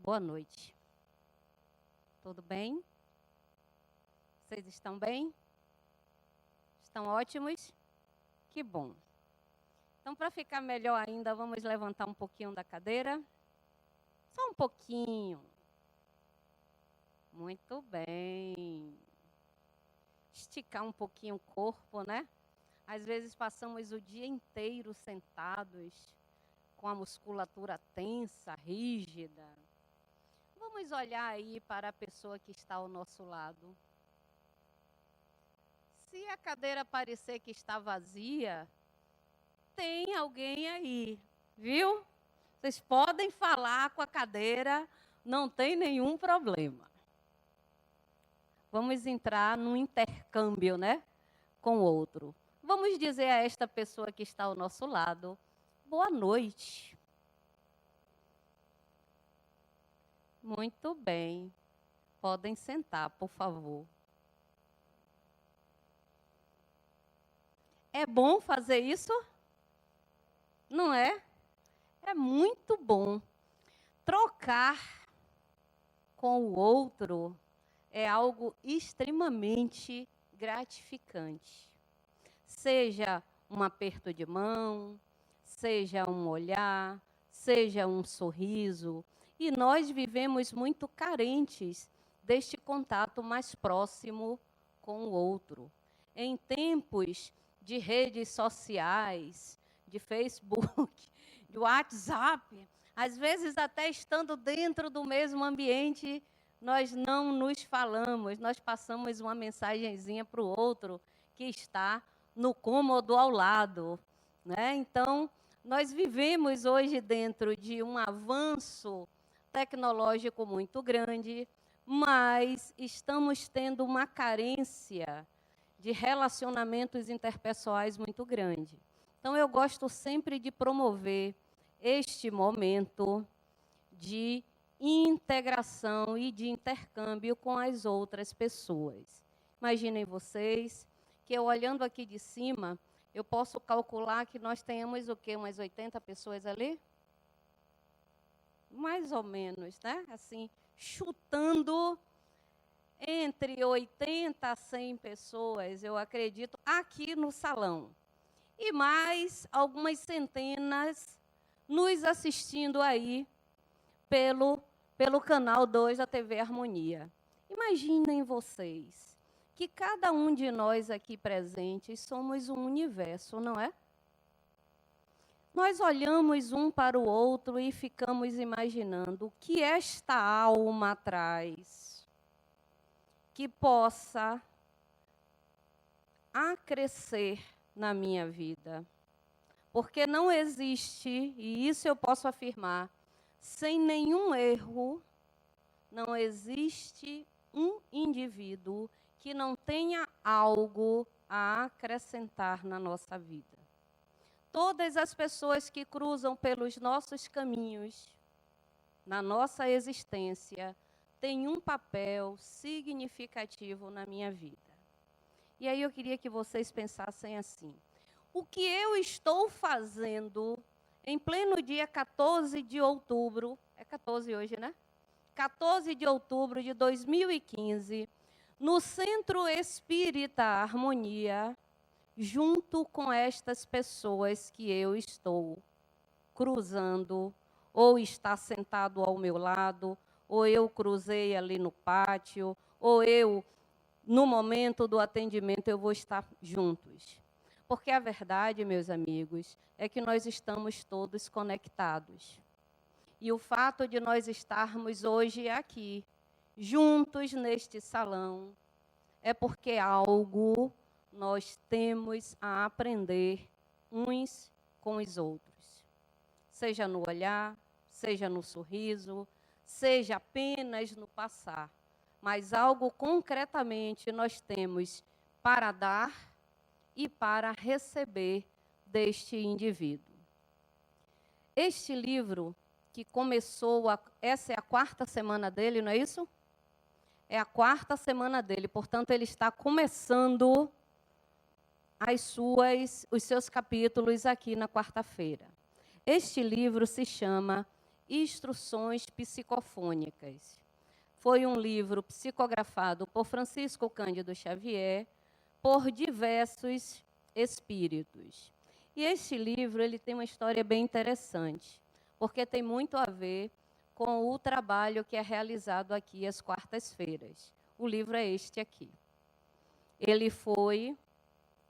Boa noite. Tudo bem? Vocês estão bem? Estão ótimos? Que bom. Então, para ficar melhor ainda, vamos levantar um pouquinho da cadeira. Só um pouquinho. Muito bem. Esticar um pouquinho o corpo, né? Às vezes passamos o dia inteiro sentados, com a musculatura tensa, rígida. Vamos olhar aí para a pessoa que está ao nosso lado. Se a cadeira parecer que está vazia, tem alguém aí, viu? Vocês podem falar com a cadeira, não tem nenhum problema. Vamos entrar num intercâmbio, né, com o outro. Vamos dizer a esta pessoa que está ao nosso lado, boa noite. Muito bem. Podem sentar, por favor. É bom fazer isso? Não é? É muito bom. Trocar com o outro é algo extremamente gratificante. Seja um aperto de mão, seja um olhar, seja um sorriso. E nós vivemos muito carentes deste contato mais próximo com o outro. Em tempos de redes sociais, de Facebook, de WhatsApp, às vezes até estando dentro do mesmo ambiente, nós não nos falamos, nós passamos uma mensagenzinha para o outro que está no cômodo ao lado, né? Então, nós vivemos hoje dentro de um avanço tecnológico muito grande, mas estamos tendo uma carência de relacionamentos interpessoais muito grande. Então, eu gosto sempre de promover este momento de integração e de intercâmbio com as outras pessoas. Imaginem vocês que eu, olhando aqui de cima, eu posso calcular que nós tenhamos o quê? Umas 80 pessoas ali? Mais ou menos, né? Assim, chutando entre 80 a 100 pessoas, eu acredito, aqui no salão. E mais algumas centenas nos assistindo aí pelo canal 2 da TV Harmonia. Imaginem vocês que cada um de nós aqui presentes somos um universo, não é? Nós olhamos um para o outro e ficamos imaginando o que esta alma traz, que possa acrescer na minha vida. Porque não existe, e isso eu posso afirmar, sem nenhum erro, não existe um indivíduo que não tenha algo a acrescentar na nossa vida. Todas as pessoas que cruzam pelos nossos caminhos, na nossa existência, têm um papel significativo na minha vida. E aí eu queria que vocês pensassem assim: o que eu estou fazendo em pleno dia 14 de outubro, é 14 hoje, né? 14 de outubro de 2015, no Centro Espírita Harmonia, junto com estas pessoas que eu estou cruzando, ou está sentado ao meu lado, ou eu cruzei ali no pátio, ou eu, no momento do atendimento, eu vou estar juntos. Porque a verdade, meus amigos, é que nós estamos todos conectados. E o fato de nós estarmos hoje aqui, juntos neste salão, é porque algo nós temos a aprender uns com os outros. Seja no olhar, seja no sorriso, seja apenas no passar. Mas algo concretamente nós temos para dar e para receber deste indivíduo. Este livro que começou, essa é a 4ª semana dele, não é isso? É a 4ª semana dele, portanto, ele está começando os seus capítulos aqui na quarta-feira. Este livro se chama Instruções Psicofônicas. Foi um livro psicografado por Francisco Cândido Xavier, por diversos espíritos. E este livro ele tem uma história bem interessante, porque tem muito a ver com o trabalho que é realizado aqui às quartas-feiras. O livro é este aqui. Ele foi,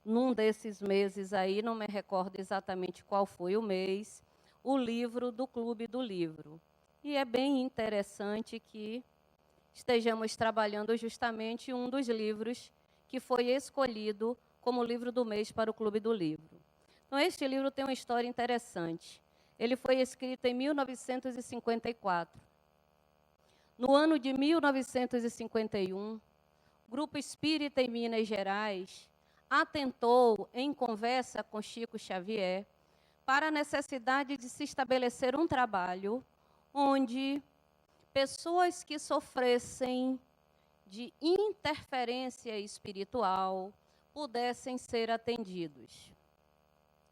num desses meses aí, não me recordo exatamente qual foi o mês, o livro do Clube do Livro. E é bem interessante que estejamos trabalhando justamente um dos livros que foi escolhido como livro do mês para o Clube do Livro. Então, este livro tem uma história interessante. Ele foi escrito em 1954. No ano de 1951, o Grupo Espírita em Minas Gerais atentou, em conversa com Chico Xavier, para a necessidade de se estabelecer um trabalho onde pessoas que sofressem de interferência espiritual pudessem ser atendidos.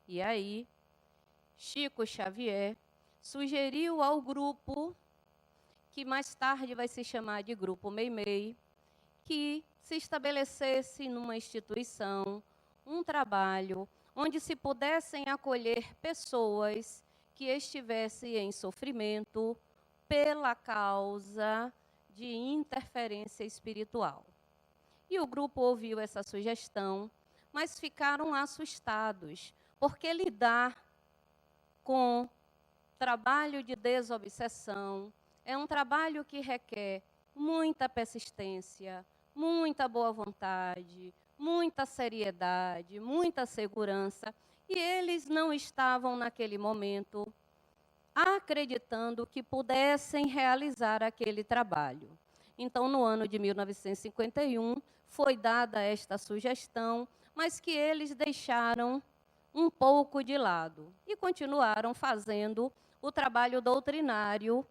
E aí, Chico Xavier sugeriu ao grupo, que mais tarde vai se chamar de Grupo Meimei, que se estabelecesse numa instituição um trabalho onde se pudessem acolher pessoas que estivessem em sofrimento pela causa de interferência espiritual. E o grupo ouviu essa sugestão, mas ficaram assustados, porque lidar com trabalho de desobsessão é um trabalho que requer muita persistência, muita boa vontade, muita seriedade, muita segurança, e eles não estavam naquele momento acreditando que pudessem realizar aquele trabalho. Então, no ano de 1951, foi dada esta sugestão, mas que eles deixaram um pouco de lado e continuaram fazendo o trabalho doutrinário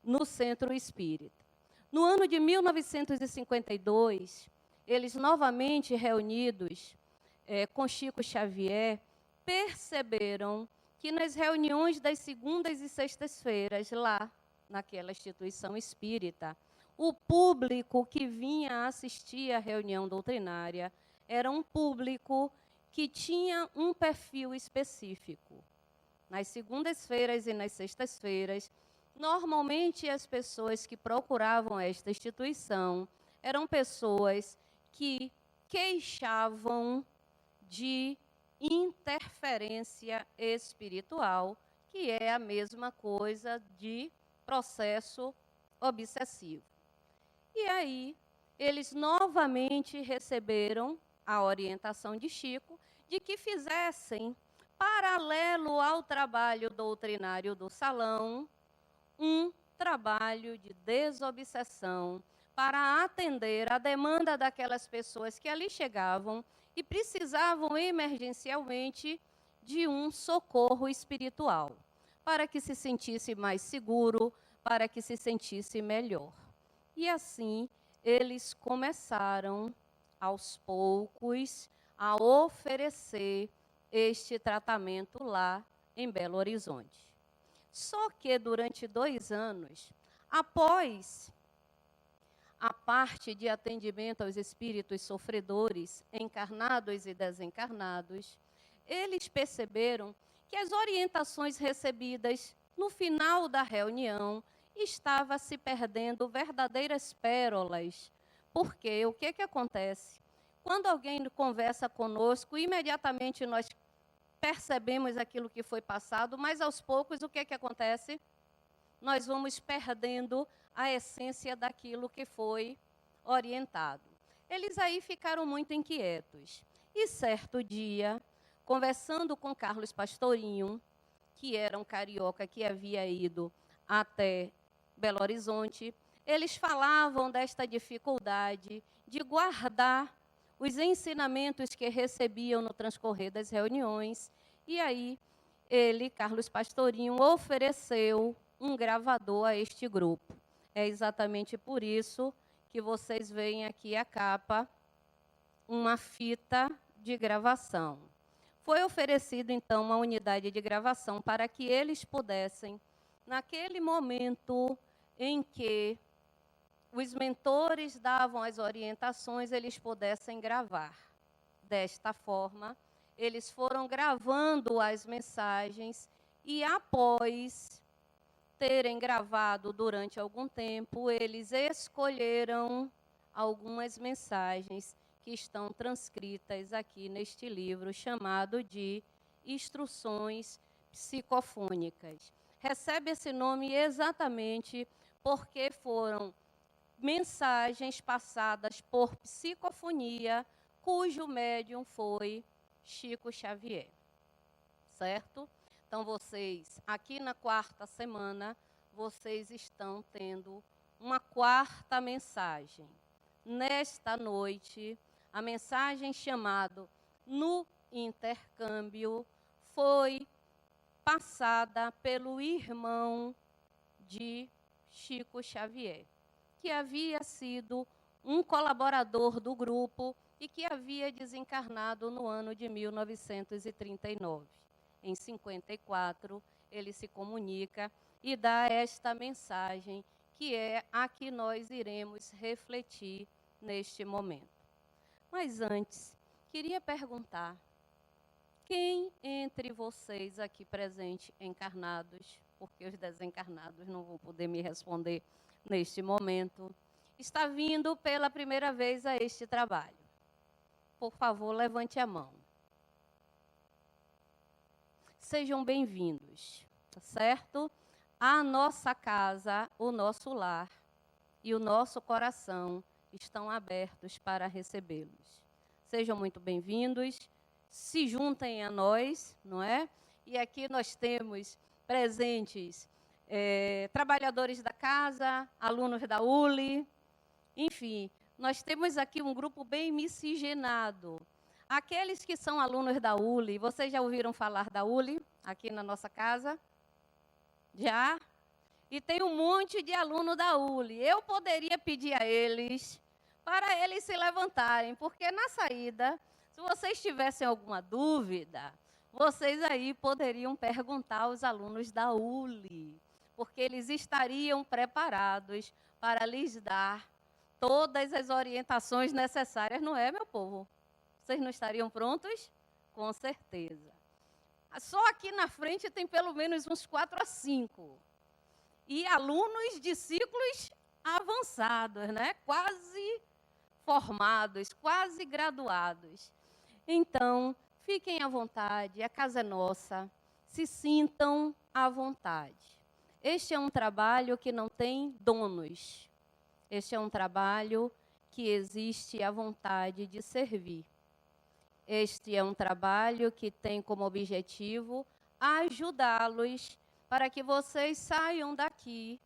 no Centro Espírita. No ano de 1952, eles novamente reunidos com Chico Xavier, perceberam que nas reuniões das segundas e sextas-feiras, lá naquela instituição espírita, o público que vinha assistir à reunião doutrinária era um público que tinha um perfil específico. Nas segundas-feiras e nas sextas-feiras, normalmente as pessoas que procuravam esta instituição eram pessoas que queixavam de interferência espiritual, que é a mesma coisa de processo obsessivo. E aí, eles novamente receberam a orientação de Chico de que fizessem, paralelo ao trabalho doutrinário do salão, um trabalho de desobsessão para atender a demanda daquelas pessoas que ali chegavam e precisavam emergencialmente de um socorro espiritual, para que se sentisse mais seguro, para que se sentisse melhor. E assim, eles começaram, aos poucos, a oferecer este tratamento lá em Belo Horizonte. Só que durante 2 anos, após a parte de atendimento aos espíritos sofredores, encarnados e desencarnados, eles perceberam que as orientações recebidas no final da reunião estavam se perdendo verdadeiras pérolas. Porque o que acontece? Quando alguém conversa conosco, imediatamente nós percebemos aquilo que foi passado, mas aos poucos o que acontece? Nós vamos perdendo a essência daquilo que foi orientado. Eles aí ficaram muito inquietos. E certo dia, conversando com Carlos Pastorinho, que era um carioca que havia ido até Belo Horizonte, eles falavam desta dificuldade de guardar os ensinamentos que recebiam no transcorrer das reuniões. E aí, ele, Carlos Pastorinho, ofereceu um gravador a este grupo. É exatamente por isso que vocês veem aqui a capa, uma fita de gravação. Foi oferecido, então, uma unidade de gravação para que eles pudessem naquele momento em que os mentores davam as orientações, eles pudessem gravar. Desta forma, eles foram gravando as mensagens e, após terem gravado durante algum tempo, eles escolheram algumas mensagens que estão transcritas aqui neste livro, chamado de Instruções Psicofônicas. Recebe esse nome exatamente porque foram mensagens passadas por psicofonia, cujo médium foi Chico Xavier, certo? Então, vocês, aqui na quarta semana, vocês estão tendo uma quarta mensagem. Nesta noite, a mensagem chamada No Intercâmbio foi passada pelo irmão de Chico Xavier, que havia sido um colaborador do grupo e que havia desencarnado no ano de 1939. Em 54, ele se comunica e dá esta mensagem, que é a que nós iremos refletir neste momento. Mas antes, queria perguntar, quem entre vocês aqui presentes, encarnados, porque os desencarnados não vão poder me responder neste momento, está vindo pela primeira vez a este trabalho? Por favor, levante a mão. Sejam bem-vindos, tá certo? A nossa casa, o nosso lar e o nosso coração estão abertos para recebê-los. Sejam muito bem-vindos, se juntem a nós, não é? E aqui nós temos presentes trabalhadores da casa, alunos da ULI, enfim, nós temos aqui um grupo bem miscigenado. Aqueles que são alunos da ULI, vocês já ouviram falar da ULI aqui na nossa casa? Já? E tem um monte de aluno da ULI. Eu poderia pedir a eles para eles se levantarem, porque na saída, se vocês tivessem alguma dúvida, vocês aí poderiam perguntar aos alunos da ULI, porque eles estariam preparados para lhes dar todas as orientações necessárias, não é, meu povo? Vocês não estariam prontos? Com certeza. Só aqui na frente tem pelo menos uns 4 a 5. E alunos de ciclos avançados, né? Quase formados, quase graduados. Então, fiquem à vontade, a casa é nossa, se sintam à vontade. Este é um trabalho que não tem donos. Este é um trabalho que existe a vontade de servir. Este é um trabalho que tem como objetivo ajudá-los para que vocês saiam daqui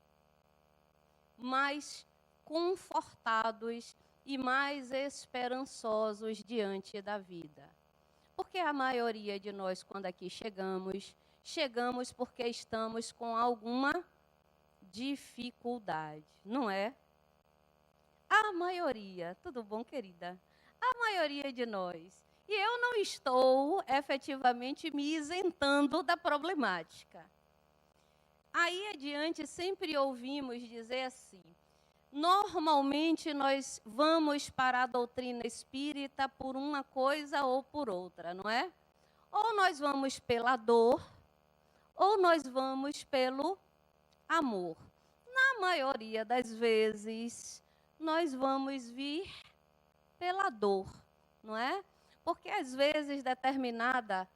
mais confortados e mais esperançosos diante da vida. Porque a maioria de nós, quando aqui chegamos porque estamos com alguma dificuldade, não é? A maioria, tudo bom, querida? A maioria de nós. E eu não estou efetivamente me isentando da problemática. Aí adiante, sempre ouvimos dizer assim, normalmente nós vamos para a doutrina espírita por uma coisa ou por outra, não é? Ou nós vamos pela dor, ou nós vamos pelo amor. Na maioria das vezes, nós vamos vir pela dor, não é? Porque às vezes determinada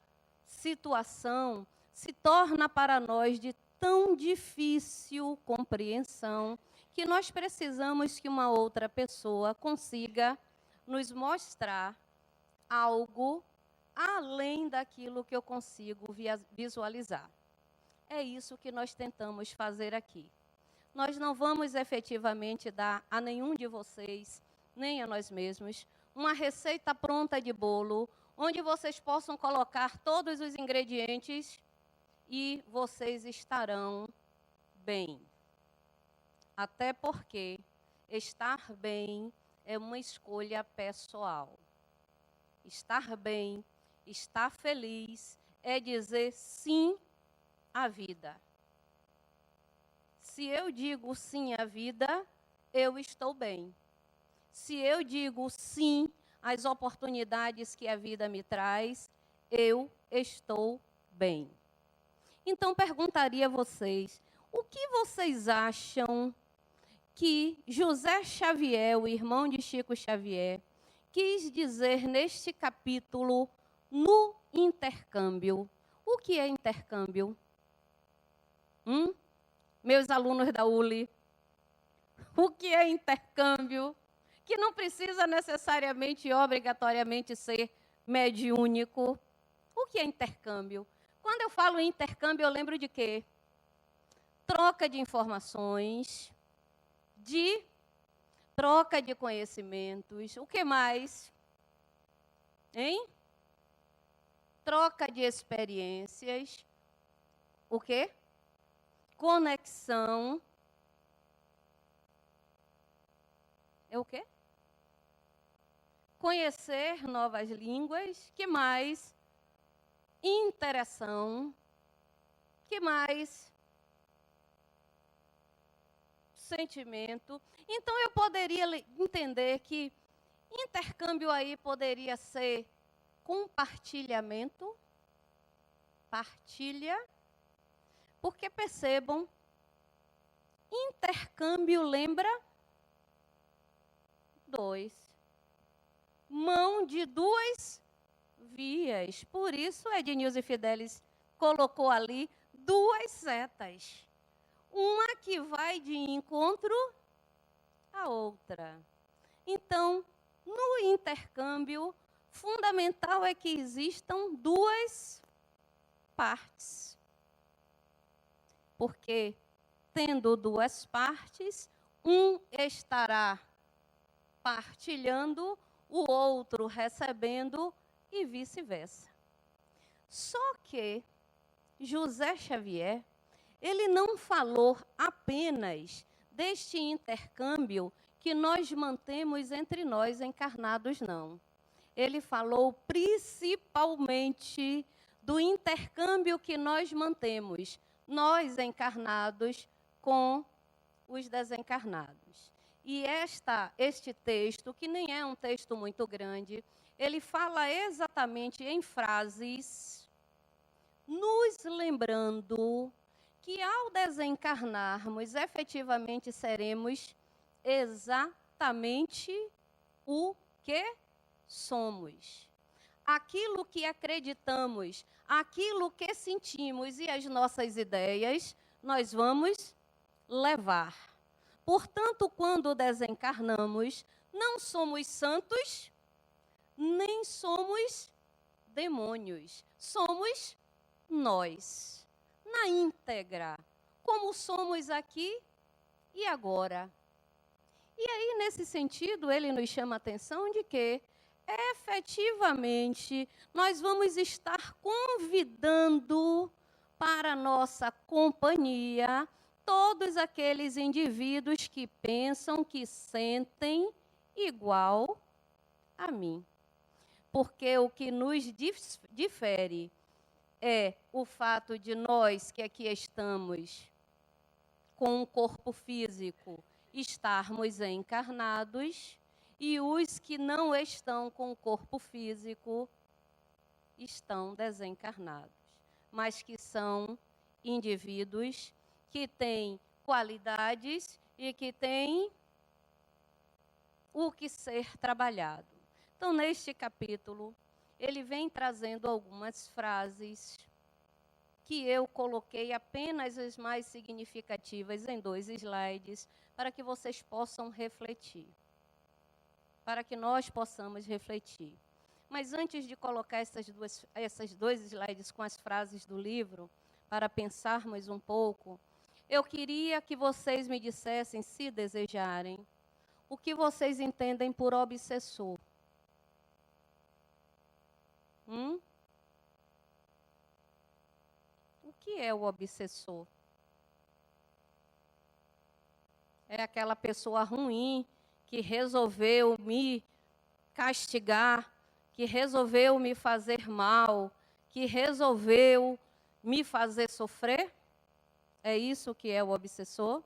situação se torna para nós de tão difícil compreensão que nós precisamos que uma outra pessoa consiga nos mostrar algo além daquilo que eu consigo visualizar. É isso que nós tentamos fazer aqui. Nós não vamos efetivamente dar a nenhum de vocês, nem a nós mesmos, uma receita pronta de bolo, onde vocês possam colocar todos os ingredientes e vocês estarão bem. Até porque estar bem é uma escolha pessoal. Estar bem, estar feliz, é dizer sim à vida. Se eu digo sim à vida, eu estou bem. Se eu digo sim às oportunidades que a vida me traz, eu estou bem. Então, perguntaria a vocês, o que vocês acham que José Xavier, o irmão de Chico Xavier, quis dizer neste capítulo no intercâmbio? O que é intercâmbio? Meus alunos da ULI, o que é intercâmbio? Que não precisa necessariamente e obrigatoriamente ser mediúnico. O que é intercâmbio? Quando eu falo em intercâmbio, eu lembro de quê? Troca de informações, de troca de conhecimentos. O que mais? Hein? Troca de experiências. O quê? Conexão. É o quê? Conhecer novas línguas. Que mais? Interação. Que mais? Sentimento. Então, eu poderia entender que intercâmbio aí poderia ser compartilhamento, partilha, porque percebam, intercâmbio lembra dois, mão de duas vias. Por isso, Ednilson Fidelis colocou ali duas setas. Uma que vai de encontro à outra. Então, no intercâmbio, fundamental é que existam duas partes. Porque, tendo duas partes, um estará partilhando, o outro recebendo e vice-versa. Só que José Xavier, ele não falou apenas deste intercâmbio que nós mantemos entre nós encarnados, não. Ele falou principalmente do intercâmbio que nós mantemos, nós encarnados com os desencarnados. E este texto, que nem é um texto muito grande, ele fala exatamente em frases, nos lembrando que ao desencarnarmos, efetivamente seremos exatamente o que somos. Aquilo que acreditamos, aquilo que sentimos e as nossas ideias, nós vamos levar. Portanto, quando desencarnamos, não somos santos, nem somos demônios. Somos nós, na íntegra, como somos aqui e agora. E aí, nesse sentido, ele nos chama a atenção de que, efetivamente, nós vamos estar convidando para a nossa companhia todos aqueles indivíduos que pensam, que sentem igual a mim. Porque o que nos difere é o fato de nós que aqui estamos com um corpo físico estarmos encarnados e os que não estão com o corpo físico estão desencarnados, mas que são indivíduos que têm qualidades e que têm o que ser trabalhado. Então, neste capítulo, ele vem trazendo algumas frases que eu coloquei apenas as mais significativas em 2 slides, para que vocês possam refletir, para que nós possamos refletir. Mas antes de colocar esses 2 slides com as frases do livro, para pensarmos um pouco, eu queria que vocês me dissessem, se desejarem, o que vocês entendem por obsessor. O que é o obsessor? É aquela pessoa ruim que resolveu me castigar, que resolveu me fazer mal, que resolveu me fazer sofrer? É isso que é o obsessor?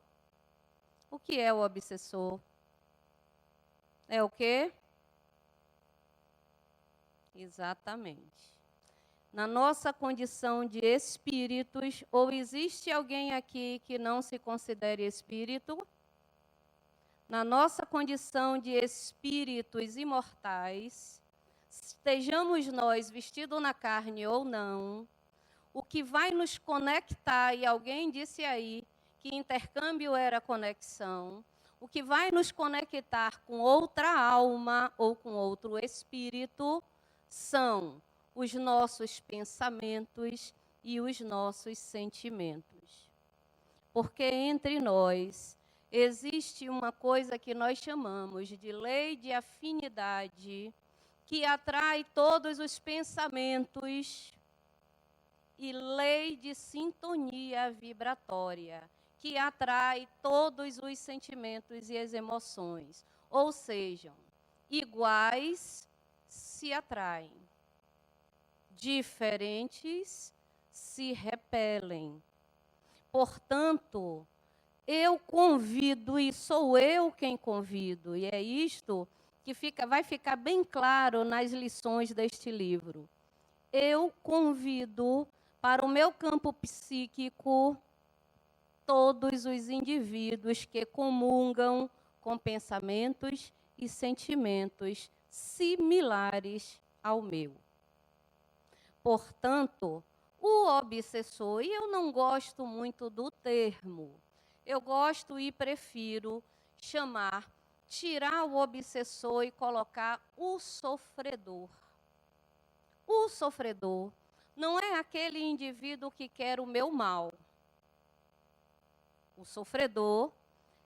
O que é o obsessor? É o quê? Exatamente. Na nossa condição de espíritos, ou existe alguém aqui que não se considere espírito? Na nossa condição de espíritos imortais, estejamos nós vestidos na carne ou não, o que vai nos conectar, e alguém disse aí que intercâmbio era conexão, o que vai nos conectar com outra alma ou com outro espírito são os nossos pensamentos e os nossos sentimentos. Porque entre nós existe uma coisa que nós chamamos de lei de afinidade, que atrai todos os pensamentos, e lei de sintonia vibratória, que atrai todos os sentimentos e as emoções. Ou seja, iguais se atraem, diferentes se repelem. Portanto, eu convido, e sou eu quem convido, e é isto que vai ficar bem claro nas lições deste livro. Eu convido para o meu campo psíquico todos os indivíduos que comungam com pensamentos e sentimentos similares ao meu. Portanto, o obsessor, e eu não gosto muito do termo, eu gosto e prefiro tirar o obsessor e colocar o sofredor. O sofredor não é aquele indivíduo que quer o meu mal. O sofredor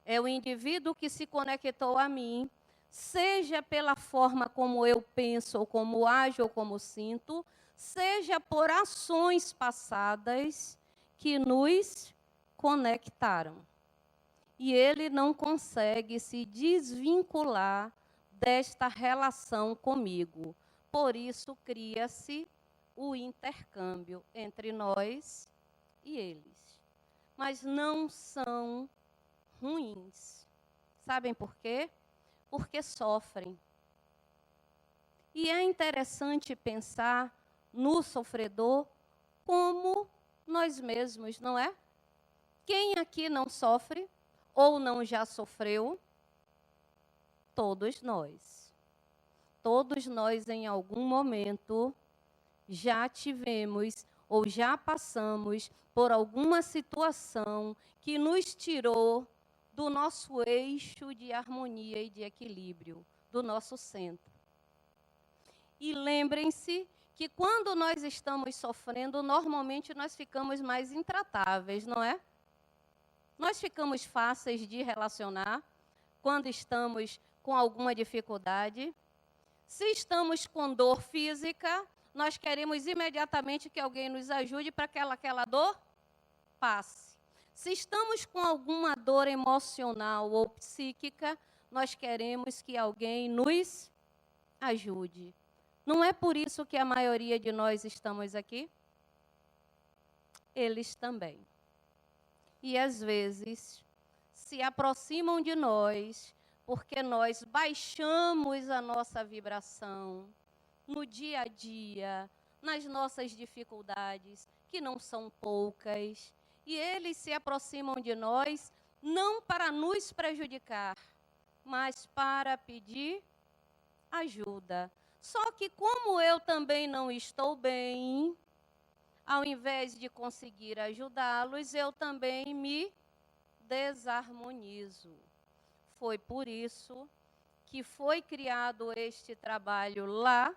é o indivíduo que se conectou a mim, seja pela forma como eu penso, ou como ajo, ou como sinto, seja por ações passadas que nos conectaram. E ele não consegue se desvincular desta relação comigo. Por isso, cria-se o intercâmbio entre nós e eles. Mas não são ruins. Sabem por quê? Porque sofrem. E é interessante pensar no sofredor como nós mesmos, não é? Quem aqui não sofre ou não já sofreu? Todos nós. Todos nós, em algum momento, já tivemos ou já passamos por alguma situação que nos tirou do nosso eixo de harmonia e de equilíbrio, do nosso centro. E lembrem-se que quando nós estamos sofrendo, normalmente nós ficamos mais intratáveis, não é? Nós ficamos fáceis de relacionar quando estamos com alguma dificuldade. Se estamos com dor física, nós queremos imediatamente que alguém nos ajude para que aquela dor passe. Se estamos com alguma dor emocional ou psíquica, nós queremos que alguém nos ajude. Não é por isso que a maioria de nós estamos aqui? Eles também. E às vezes se aproximam de nós porque nós baixamos a nossa vibração no dia a dia, nas nossas dificuldades, que não são poucas, e eles se aproximam de nós não para nos prejudicar, mas para pedir ajuda. Só que como eu também não estou bem, ao invés de conseguir ajudá-los, eu também me desarmonizo. Foi por isso que foi criado este trabalho lá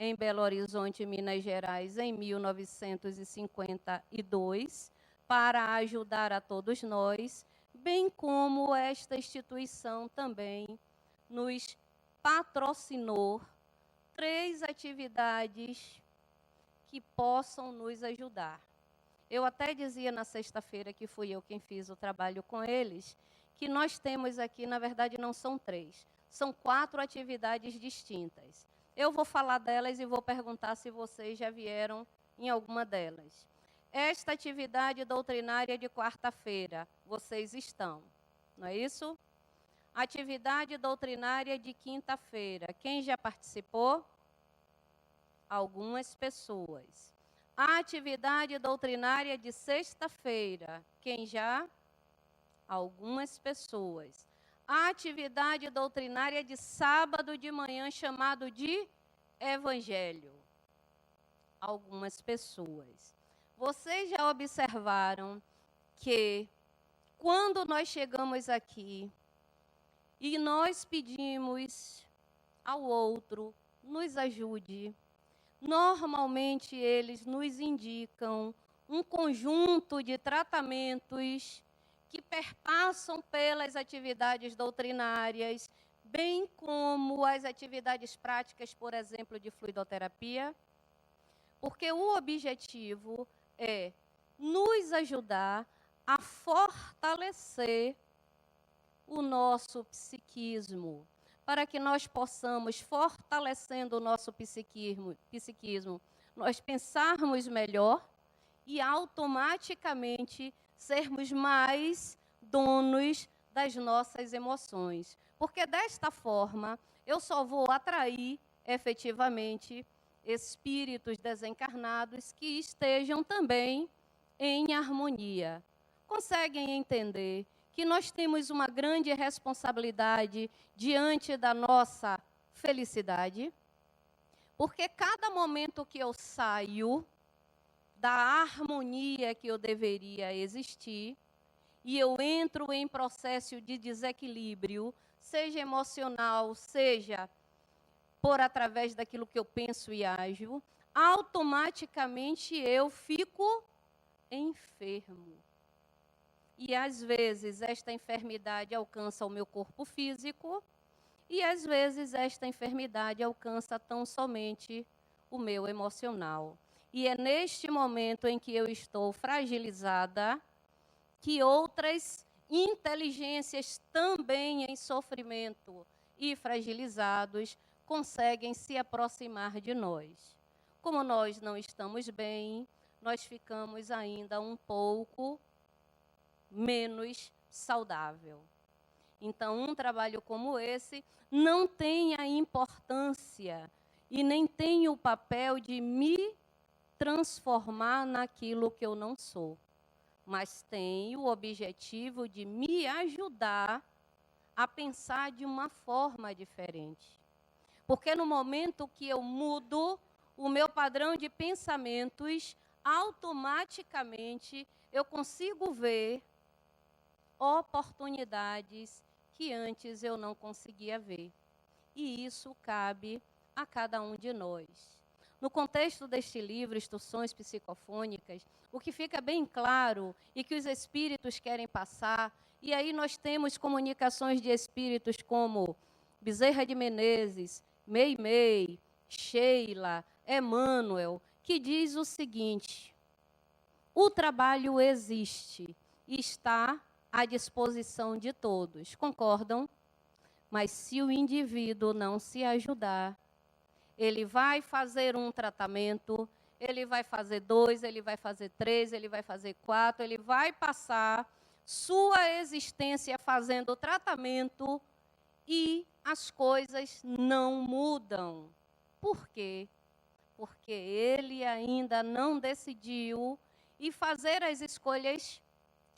em Belo Horizonte, Minas Gerais, em 1952, para ajudar a todos nós, bem como esta instituição também nos patrocinou 3 atividades que possam nos ajudar. Eu até dizia na sexta-feira, que fui eu quem fiz o trabalho com eles, que nós temos aqui, na verdade, não são 3, são 4 atividades distintas. Eu vou falar delas e vou perguntar se vocês já vieram em alguma delas. esta atividade doutrinária de quarta-feira. Vocês estão, não é isso? Atividade doutrinária de quinta-feira. Quem já participou? Algumas pessoas. A atividade doutrinária de sexta-feira. Quem já? Algumas pessoas. A atividade doutrinária de sábado de manhã, chamado de Evangelho. Algumas pessoas. Vocês já observaram que quando nós chegamos aqui e nós pedimos ao outro, nos ajude, normalmente eles nos indicam um conjunto de tratamentos que perpassam pelas atividades doutrinárias, bem como as atividades práticas, por exemplo, de fluidoterapia, porque o objetivo é nos ajudar a fortalecer o nosso psiquismo, para que nós possamos, fortalecendo o nosso psiquismo, nós pensarmos melhor e automaticamente sermos mais donos das nossas emoções. Porque desta forma, eu só vou atrair efetivamente espíritos desencarnados que estejam também em harmonia. Conseguem entender que nós temos uma grande responsabilidade diante da nossa felicidade? Porque cada momento que eu saio da harmonia que eu deveria existir e eu entro em processo de desequilíbrio, seja emocional, seja por através daquilo que eu penso e ajo, automaticamente eu fico enfermo. E às vezes esta enfermidade alcança o meu corpo físico e às vezes esta enfermidade alcança tão somente o meu emocional. E é neste momento em que eu estou fragilizada que outras inteligências também em sofrimento e fragilizados conseguem se aproximar de nós. Como nós não estamos bem, nós ficamos ainda um pouco menos saudável. Então, um trabalho como esse não tem a importância e nem tem o papel de me transformar naquilo que eu não sou, mas tem o objetivo de me ajudar a pensar de uma forma diferente. Porque no momento que eu mudo o meu padrão de pensamentos, automaticamente eu consigo ver oportunidades que antes eu não conseguia ver. E isso cabe a cada um de nós. No contexto deste livro, Instruções Psicofônicas, o que fica bem claro e que os espíritos querem passar, e aí nós temos comunicações de espíritos como Bezerra de Menezes, Meimei, Sheila, Emmanuel, que diz o seguinte: o trabalho existe e está à disposição de todos. Concordam? Mas se o indivíduo não se ajudar, ele vai fazer um tratamento, ele vai fazer 2, ele vai fazer 3, ele vai fazer 4, ele vai passar sua existência fazendo tratamento e as coisas não mudam. Por quê? Porque ele ainda não decidiu e fazer as escolhas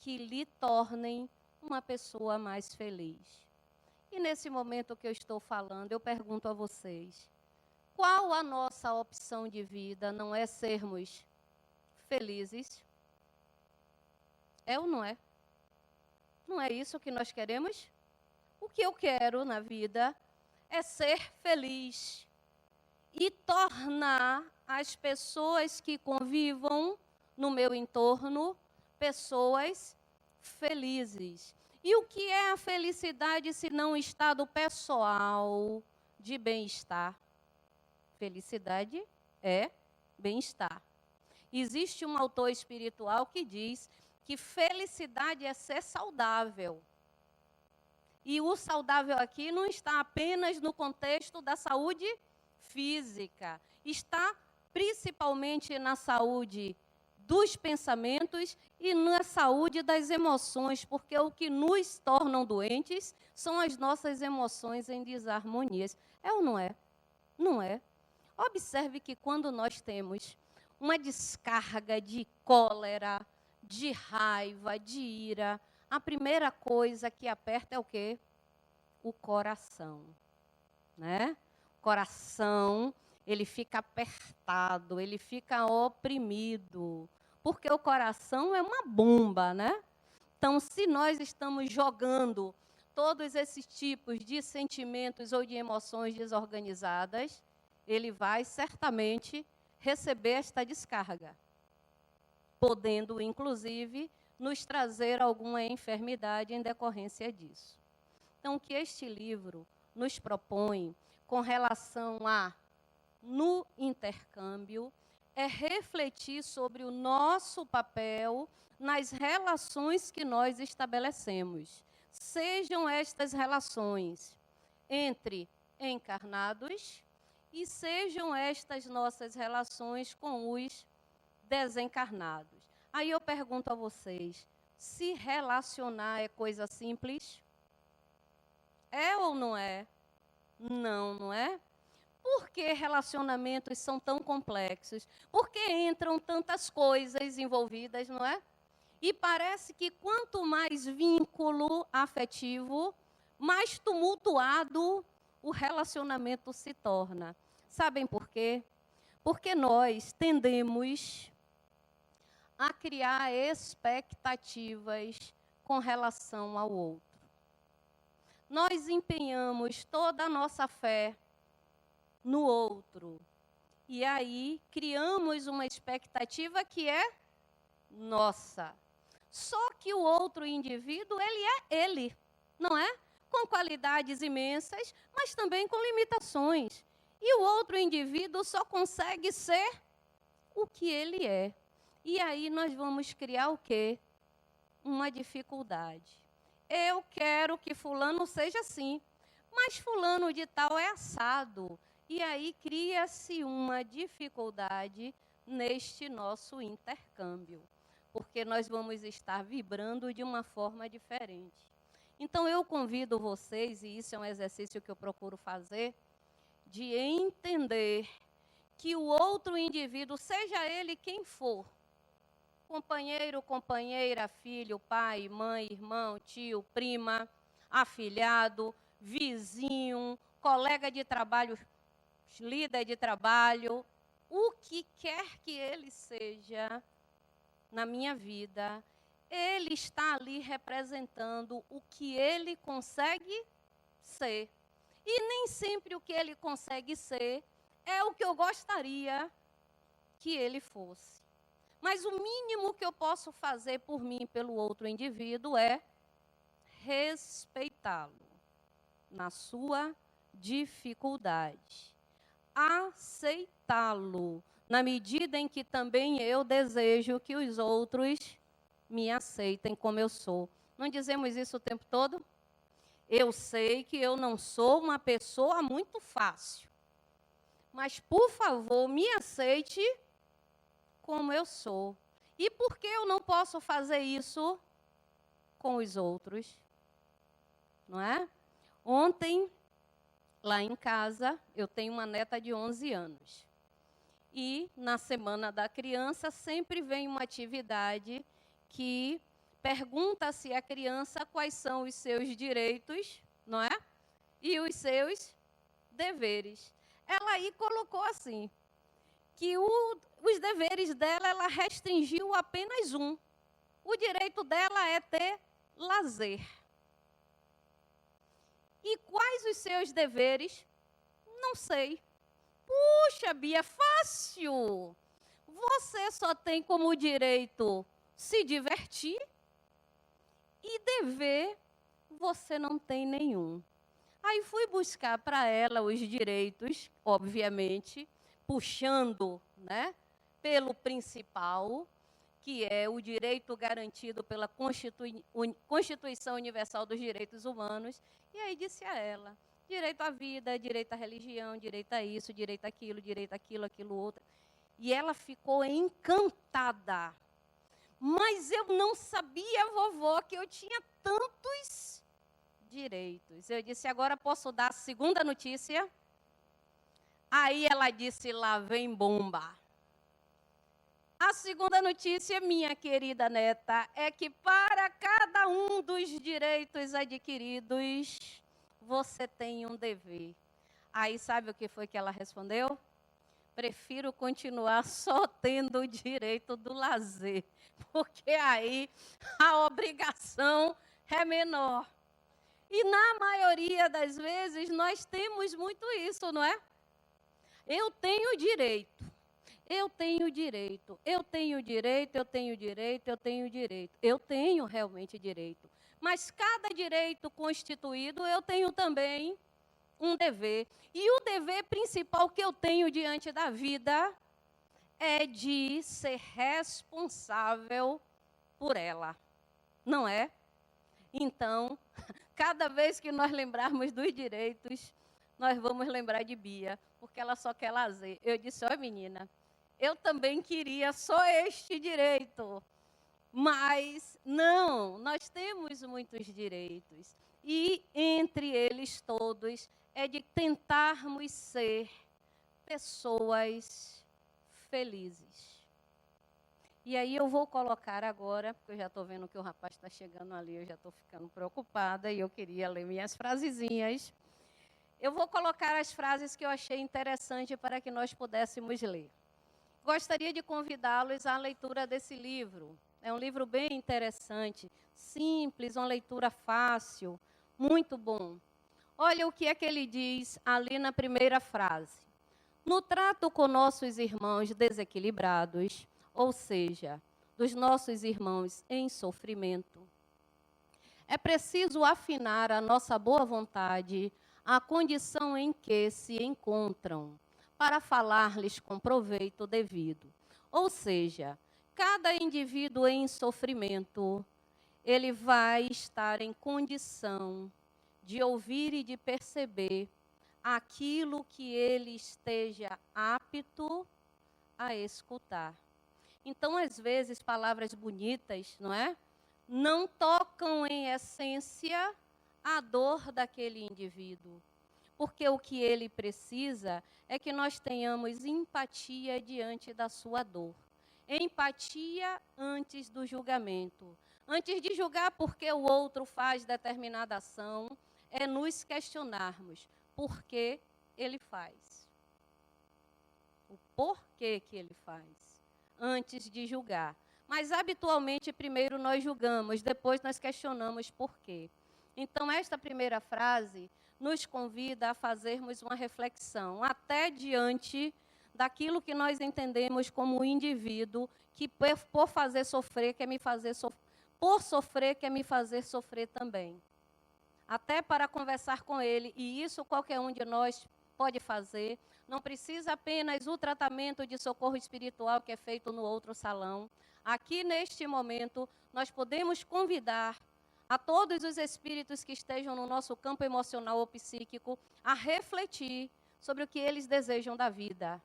que lhe tornem uma pessoa mais feliz. E nesse momento que eu estou falando, eu pergunto a vocês: qual a nossa opção de vida? Não é sermos felizes? É ou não é? Não é isso que nós queremos? O que eu quero na vida é ser feliz e tornar as pessoas que convivam no meu entorno pessoas felizes. E o que é a felicidade se não um estado pessoal de bem-estar? Felicidade é bem-estar. Existe um autor espiritual que diz que felicidade é ser saudável. E o saudável aqui não está apenas no contexto da saúde física, está principalmente na saúde dos pensamentos e na saúde das emoções, porque o que nos tornam doentes são as nossas emoções em desarmonias. É ou não é? Não é. Observe que quando nós temos uma descarga de cólera, de raiva, de ira, a primeira coisa que aperta é o quê? O coração, né? O coração, ele fica apertado, ele fica oprimido, porque o coração é uma bomba, né? Então, se nós estamos jogando todos esses tipos de sentimentos ou de emoções desorganizadas, ele vai certamente receber esta descarga, podendo, inclusive, nos trazer alguma enfermidade em decorrência disso. Então, o que este livro nos propõe com relação no intercâmbio é refletir sobre o nosso papel nas relações que nós estabelecemos. Sejam estas relações entre encarnados e sejam estas nossas relações com os desencarnados. Aí eu pergunto a vocês, se relacionar é coisa simples? É ou não é? Não, não é? Por que relacionamentos são tão complexos? Por que entram tantas coisas envolvidas, não é? E parece que quanto mais vínculo afetivo, mais tumultuado o relacionamento se torna. Sabem por quê? Porque nós tendemos a criar expectativas com relação ao outro. Nós empenhamos toda a nossa fé no outro. E aí criamos uma expectativa que é nossa. Só que o outro indivíduo, ele é ele, não é? Com qualidades imensas, mas também com limitações. E o outro indivíduo só consegue ser o que ele é. E aí nós vamos criar o quê? Uma dificuldade. Eu quero que fulano seja assim, mas fulano de tal é assado. E aí cria-se uma dificuldade neste nosso intercâmbio, porque nós vamos estar vibrando de uma forma diferente. Então eu convido vocês, e isso é um exercício que eu procuro fazer, de entender que o outro indivíduo, seja ele quem for, companheiro, companheira, filho, pai, mãe, irmão, tio, prima, afilhado, vizinho, colega de trabalho, líder de trabalho, o que quer que ele seja na minha vida, ele está ali representando o que ele consegue ser. E nem sempre o que ele consegue ser é o que eu gostaria que ele fosse. Mas o mínimo que eu posso fazer por mim e pelo outro indivíduo é respeitá-lo na sua dificuldade. Aceitá-lo, na medida em que também eu desejo que os outros me aceitem como eu sou. Não dizemos isso o tempo todo? Eu sei que eu não sou uma pessoa muito fácil, mas, por favor, me aceite como eu sou. E por que eu não posso fazer isso com os outros? Não é? Ontem, lá em casa, eu tenho uma neta de 11 anos. E, na Semana da Criança, sempre vem uma atividade que pergunta-se à criança quais são os seus direitos, não é? E os seus deveres. Ela aí colocou assim, que os deveres dela, ela restringiu apenas um. O direito dela é ter lazer. E quais os seus deveres? Não sei. Puxa, Bia, fácil. Você só tem como direito se divertir e dever você não tem nenhum. Aí fui buscar para ela os direitos, obviamente, puxando, né, pelo principal, que é o direito garantido pela Constituição Universal dos Direitos Humanos. E aí disse a ela, direito à vida, direito à religião, direito a isso, direito àquilo, aquilo outro. E ela ficou encantada. Mas eu não sabia, vovó, que eu tinha tantos direitos. Eu disse, agora posso dar a segunda notícia? Aí ela disse, lá vem bomba. A segunda notícia, minha querida neta, é que para cada um dos direitos adquiridos, você tem um dever. Aí sabe o que foi que ela respondeu? Prefiro continuar só tendo o direito do lazer, porque aí a obrigação é menor. E na maioria das vezes nós temos muito isso, não é? Eu tenho direito. Eu tenho direito, eu tenho direito, eu tenho direito, eu tenho direito. Eu tenho realmente direito. Mas cada direito constituído, eu tenho também um dever. E o dever principal que eu tenho diante da vida é de ser responsável por ela. Não é? Então, cada vez que nós lembrarmos dos direitos, nós vamos lembrar de Bia, porque ela só quer lazer. Eu disse, ó menina, eu também queria só este direito. Mas não, nós temos muitos direitos. E entre eles todos é de tentarmos ser pessoas felizes. E aí eu vou colocar agora, porque eu já estou vendo que o rapaz está chegando ali, eu já estou ficando preocupada e eu queria ler minhas frasezinhas. Eu vou colocar as frases que eu achei interessante para que nós pudéssemos ler. Gostaria de convidá-los à leitura desse livro. É um livro bem interessante, simples, uma leitura fácil, muito bom. Olha o que é que ele diz ali na primeira frase. No trato com nossos irmãos desequilibrados, ou seja, dos nossos irmãos em sofrimento, é preciso afinar a nossa boa vontade à condição em que se encontram, para falar-lhes com proveito devido. Ou seja, cada indivíduo em sofrimento, ele vai estar em condição de ouvir e de perceber aquilo que ele esteja apto a escutar. Então, às vezes, palavras bonitas, não é? Não tocam em essência a dor daquele indivíduo. Porque o que ele precisa é que nós tenhamos empatia diante da sua dor. Empatia antes do julgamento. Antes de julgar porque o outro faz determinada ação, é nos questionarmos por que ele faz. O porquê que ele faz, antes de julgar. Mas, habitualmente, primeiro nós julgamos, depois nós questionamos por quê. Então, esta primeira frase nos convida a fazermos uma reflexão, até diante daquilo que nós entendemos como o indivíduo que, por fazer sofrer, quer me fazer por sofrer, quer me fazer sofrer também. Até para conversar com ele, e isso qualquer um de nós pode fazer. Não precisa apenas o tratamento de socorro espiritual que é feito no outro salão. Aqui, neste momento, nós podemos convidar a todos os espíritos que estejam no nosso campo emocional ou psíquico a refletir sobre o que eles desejam da vida.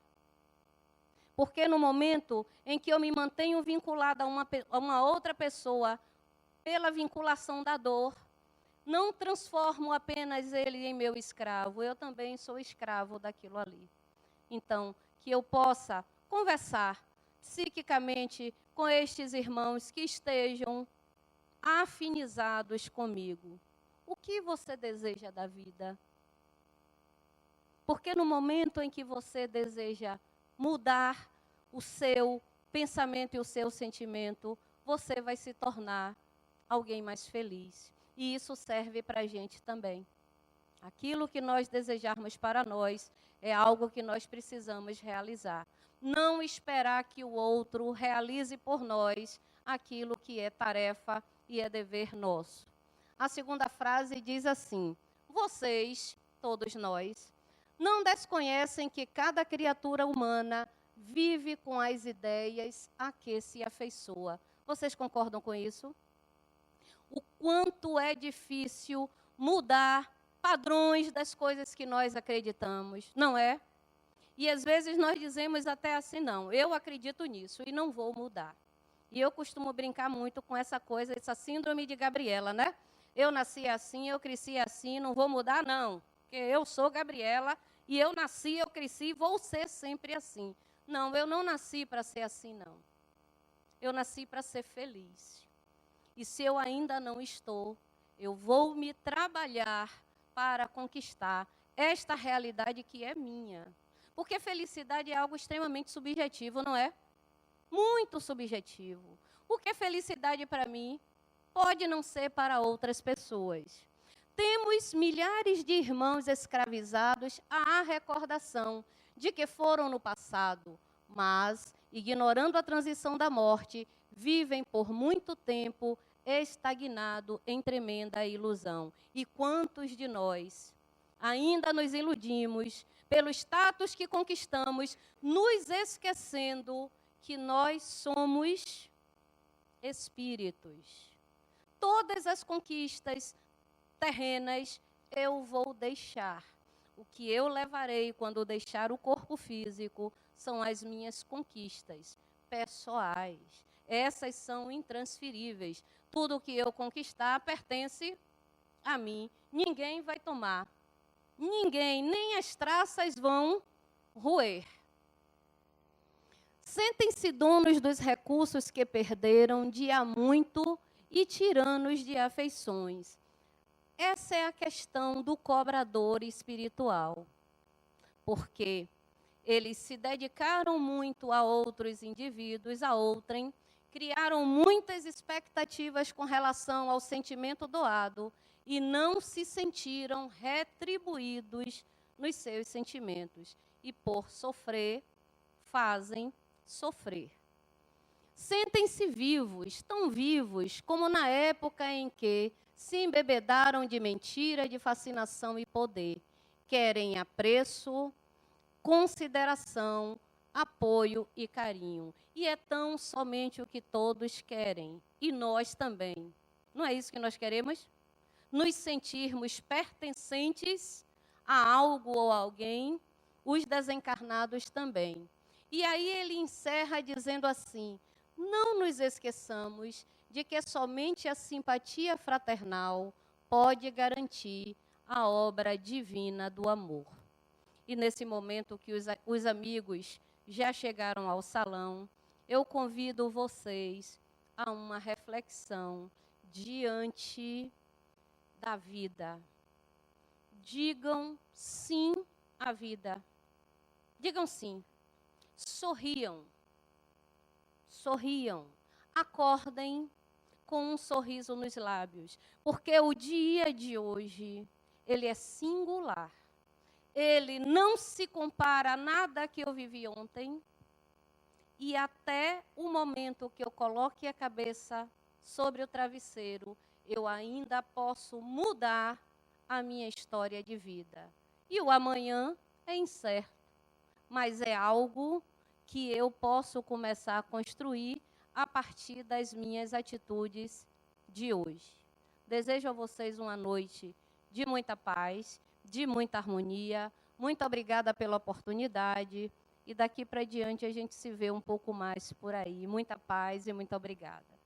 Porque no momento em que eu me mantenho vinculada a uma outra pessoa pela vinculação da dor, não transformo apenas ele em meu escravo, eu também sou escravo daquilo ali. Então, que eu possa conversar psiquicamente com estes irmãos que estejam afinizados comigo. O que você deseja da vida? Porque no momento em que você deseja mudar o seu pensamento e o seu sentimento, você vai se tornar alguém mais feliz. E isso serve para a gente também. Aquilo que nós desejarmos para nós é algo que nós precisamos realizar. Não esperar que o outro realize por nós aquilo que é tarefa e é dever nosso. A segunda frase diz assim: vocês, todos nós, não desconhecem que cada criatura humana vive com as ideias a que se afeiçoa. Vocês concordam com isso? O quanto é difícil mudar padrões das coisas que nós acreditamos, não é? E às vezes nós dizemos até assim, não, eu acredito nisso e não vou mudar. E eu costumo brincar muito com essa coisa, essa síndrome de Gabriela, né? Eu nasci assim, eu cresci assim, não vou mudar, não. Porque eu sou Gabriela e eu nasci, eu cresci e vou ser sempre assim. Não, eu não nasci para ser assim, não. Eu nasci para ser feliz. E se eu ainda não estou, eu vou me trabalhar para conquistar esta realidade que é minha. Porque felicidade é algo extremamente subjetivo, não é? Muito subjetivo. O que é felicidade para mim pode não ser para outras pessoas. Temos milhares de irmãos escravizados à recordação de que foram no passado, mas, ignorando a transição da morte, vivem por muito tempo estagnado em tremenda ilusão. E quantos de nós ainda nos iludimos pelo status que conquistamos, nos esquecendo que nós somos espíritos. Todas as conquistas terrenas eu vou deixar. O que eu levarei quando deixar o corpo físico são as minhas conquistas pessoais. Essas são intransferíveis. Tudo que eu conquistar pertence a mim. Ninguém vai tomar. Ninguém, nem as traças vão roer. Sentem-se donos dos recursos que perderam de há muito e tiranos de afeições. Essa é a questão do cobrador espiritual. Porque eles se dedicaram muito a outros indivíduos, a outrem, criaram muitas expectativas com relação ao sentimento doado e não se sentiram retribuídos nos seus sentimentos. E por sofrer, fazem sofrer. Sentem-se vivos, tão vivos como na época em que se embebedaram de mentira, de fascinação e poder. Querem apreço, consideração, apoio e carinho. E é tão somente o que todos querem. E nós também. Não é isso que nós queremos? Nos sentirmos pertencentes a algo ou a alguém, os desencarnados também. E aí ele encerra dizendo assim: não nos esqueçamos de que somente a simpatia fraternal pode garantir a obra divina do amor. E nesse momento que os amigos já chegaram ao salão, eu convido vocês a uma reflexão diante da vida. Digam sim à vida. Digam sim. Sorriam. Sorriam. Acordem com um sorriso nos lábios, porque o dia de hoje, ele é singular. Ele não se compara a nada que eu vivi ontem, e até o momento que eu coloque a cabeça sobre o travesseiro, eu ainda posso mudar a minha história de vida. E o amanhã é incerto, mas é algo que eu posso começar a construir a partir das minhas atitudes de hoje. Desejo a vocês uma noite de muita paz, de muita harmonia. Muito obrigada pela oportunidade. E daqui para diante a gente se vê um pouco mais por aí. Muita paz e muito obrigada.